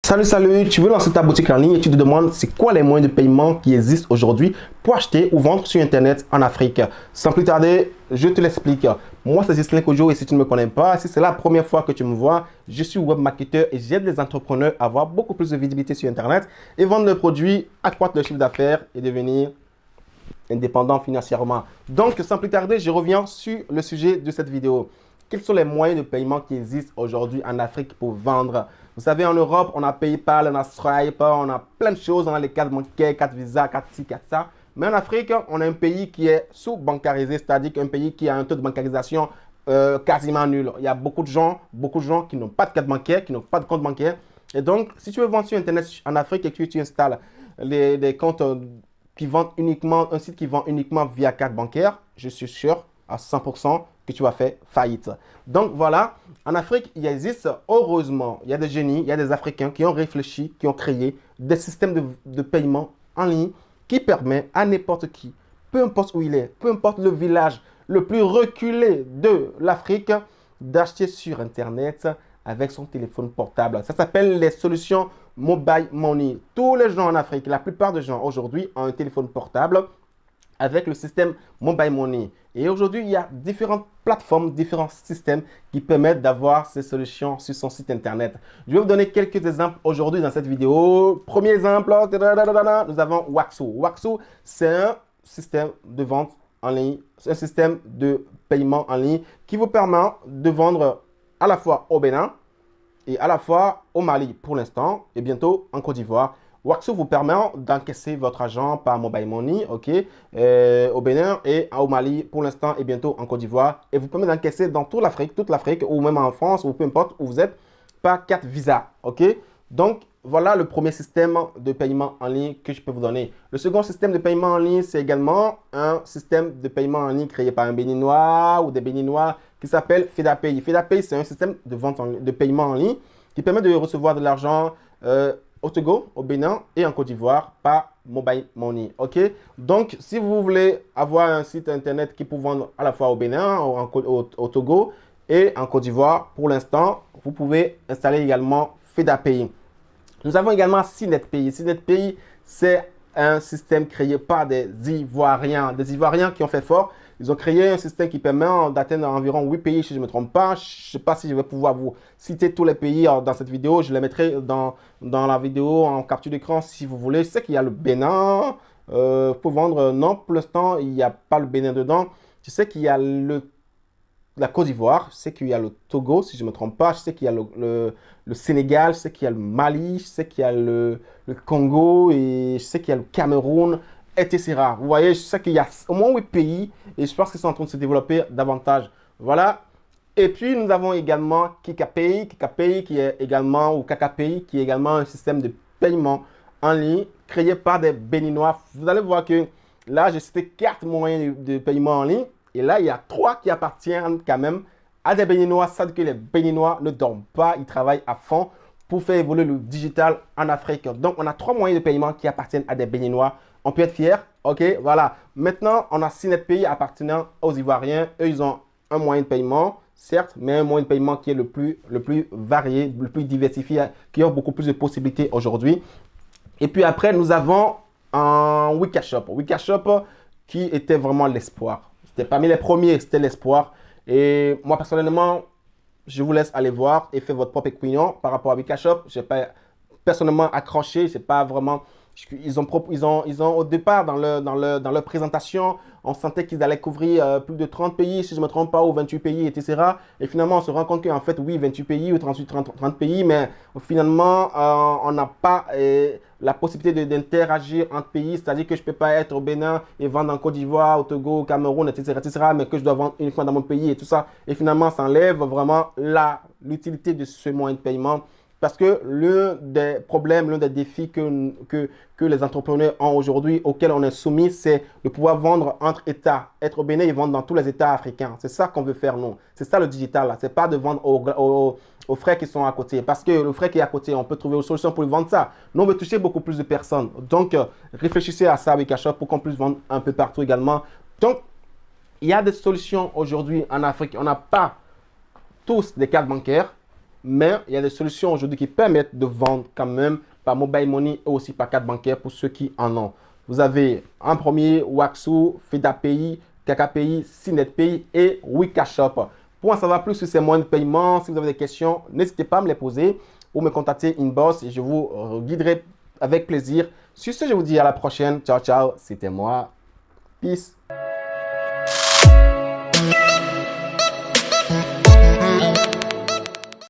Salut, tu veux lancer ta boutique en ligne et tu te demandes c'est quoi les moyens de paiement qui existent aujourd'hui pour acheter ou vendre sur Internet en Afrique. Sans plus tarder, je te l'explique. Moi, c'est Ghislain Kojo et si tu ne me connais pas, si c'est la première fois que tu me vois, je suis web marketeur et j'aide les entrepreneurs à avoir beaucoup plus de visibilité sur Internet et vendre leurs produits, accroître leur chiffre d'affaires et devenir indépendant financièrement. Donc, sans plus tarder, je reviens sur le sujet de cette vidéo. Quels sont les moyens de paiement qui existent aujourd'hui en Afrique pour vendre? Vous savez, en Europe, on a PayPal, on a Stripe, on a plein de choses. On a les cartes bancaires, cartes Visa, cartes ci, cartes ça. Mais en Afrique, on a un pays qui est sous-bancarisé, c'est-à-dire qu'un pays qui a un taux de bancarisation quasiment nul. Il y a beaucoup de gens qui n'ont pas de carte bancaire, qui n'ont pas de compte bancaire. Et donc, si tu veux vendre sur Internet en Afrique et que tu installes des comptes qui vendent uniquement, un site qui vend uniquement via carte bancaire, je suis sûr à 100% que tu vas faire faillite. Donc voilà, en Afrique, il existe, heureusement, il y a des génies, il y a des Africains qui ont réfléchi, qui ont créé des systèmes de paiement en ligne qui permettent à n'importe qui, peu importe où il est, peu importe le village le plus reculé de l'Afrique, d'acheter sur Internet avec son téléphone portable. Ça s'appelle les solutions mobile money. Tous les gens en Afrique, la plupart des gens aujourd'hui ont un téléphone portable avec le système Mobile Money. Et aujourd'hui, il y a différentes plateformes, différents systèmes qui permettent d'avoir ces solutions sur son site Internet. Je vais vous donner quelques exemples aujourd'hui dans cette vidéo. Premier exemple, nous avons Waxo. Waxo, c'est un système de vente en ligne, c'est un système de paiement en ligne qui vous permet de vendre à la fois au Bénin et à la fois au Mali pour l'instant et bientôt en Côte d'Ivoire. Waxo vous permet d'encaisser votre argent par Mobile Money, ok, au Bénin et au Mali pour l'instant et bientôt en Côte d'Ivoire. Et vous permet d'encaisser dans toute l'Afrique ou même en France ou peu importe où vous êtes par carte Visa, ok. Donc voilà le premier système de paiement en ligne que je peux vous donner. Le second système de paiement en ligne, c'est également un système de paiement en ligne créé par un Béninois ou des Béninois qui s'appelle FedaPay. FedaPay, c'est un système de vente de paiement en ligne qui permet de recevoir de l'argent au Togo, au Bénin et en Côte d'Ivoire par Mobile Money. Ok, donc si vous voulez avoir un site internet qui peut vendre à la fois au Bénin, au Togo et en Côte d'Ivoire, pour l'instant, vous pouvez installer également FedaPay. Nous avons également CNetPay. CNetPay, c'est un système créé par des Ivoiriens qui ont fait fort. Ils ont créé un système qui permet d'atteindre environ 8 pays, si je ne me trompe pas. Je ne sais pas si je vais pouvoir vous citer tous les pays dans cette vidéo. Je les mettrai dans la vidéo en capture d'écran si vous voulez. Je sais qu'il y a le Bénin pour vendre. Non, pour l'instant, il n'y a pas le Bénin dedans. Je sais qu'il y a la Côte d'Ivoire. Je sais qu'il y a le Togo, si je ne me trompe pas. Je sais qu'il y a le Sénégal. Je sais qu'il y a le Mali. Je sais qu'il y a le Congo. Et je sais qu'il y a le Cameroun. Etc. Vous voyez, je sais qu'il y a au moins 8 pays et je pense qu'ils sont en train de se développer davantage. Voilà. Et puis, nous avons également KikaPay. KikaPay qui est également, ou KakaPay, qui est également un système de paiement en ligne créé par des Béninois. Vous allez voir que là, j'ai cité 4 moyens de paiement en ligne. Et là, il y a 3 qui appartiennent quand même à des Béninois. Ça veut dire que les Béninois ne dorment pas, ils travaillent à fond pour faire évoluer le digital en Afrique. Donc, on a 3 moyens de paiement qui appartiennent à des Béninois. On peut être fier, ok, voilà. Maintenant, on a CNetPay appartenant aux Ivoiriens. Eux, ils ont un moyen de paiement, certes, mais un moyen de paiement qui est le plus varié, le plus diversifié, qui offre beaucoup plus de possibilités aujourd'hui. Et puis après, nous avons un Wikashop. Wikashop qui était vraiment l'espoir. C'était parmi les premiers, c'était l'espoir. Et moi, personnellement, je vous laisse aller voir et faire votre propre opinion par rapport à Wikashop. Je n'ai pas personnellement accroché, c'est pas vraiment... Ils ont au départ, dans leur présentation, on sentait qu'ils allaient couvrir plus de 30 pays, si je ne me trompe pas, ou 28 pays, etc. Et finalement, on se rend compte qu'en fait, oui, 28 pays ou 30 pays, mais finalement, on n'a pas la possibilité d'interagir entre pays. C'est-à-dire que je ne peux pas être au Bénin et vendre en Côte d'Ivoire, au Togo, au Cameroun, etc., mais que je dois vendre uniquement dans mon pays et tout ça. Et finalement, ça enlève vraiment l'utilité de ce moyen de paiement. Parce que l'un des problèmes, l'un des défis que les entrepreneurs ont aujourd'hui, auxquels on est soumis, c'est de pouvoir vendre entre États. Être au Bénin et vendre dans tous les États africains. C'est ça qu'on veut faire, nous. C'est ça le digital. Ce n'est pas de vendre aux frères qui sont à côté. Parce que le frère qui est à côté, on peut trouver une solution pour lui vendre ça. Nous, on veut toucher beaucoup plus de personnes. Donc, réfléchissez à ça avec Wikashop pour qu'on puisse vendre un peu partout également. Donc, il y a des solutions aujourd'hui en Afrique. On n'a pas tous des cartes bancaires. mais il y a des solutions aujourd'hui qui permettent de vendre quand même par mobile money et aussi par carte bancaire pour ceux qui en ont. Vous avez en premier Waxoo, FedAPI, KakaPay, SynetPay et WeCashUp. Pour en savoir plus sur ces moyens de paiement, si vous avez des questions, n'hésitez pas à me les poser ou me contacter inbox et je vous guiderai avec plaisir. Sur ce, je vous dis à la prochaine. Ciao, ciao. C'était moi. Peace.